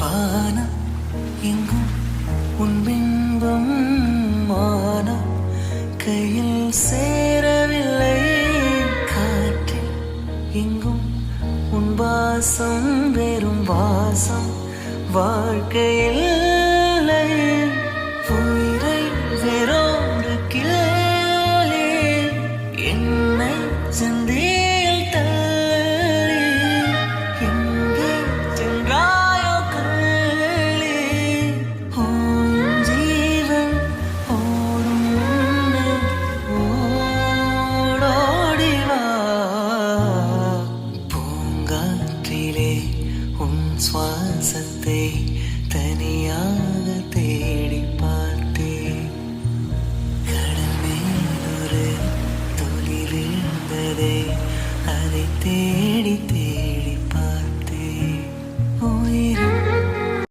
வானம் எங்கும் உன் பிம்பம் மானம் கையில் சேரவில்லை. காற்றில் எங்கும் உன் வாசம் வெறும் வாசம் வாழ்க்கையில் உயிரை வேறொரு கிளி என்னை சந்தியில் தள்ளி எங்கே சென்றாயோ கள்ளி. ஜீவன் ஓடும் முன்னே ஓடோடிவா. பூங்காற்றிலே உன் சுவாசத்தை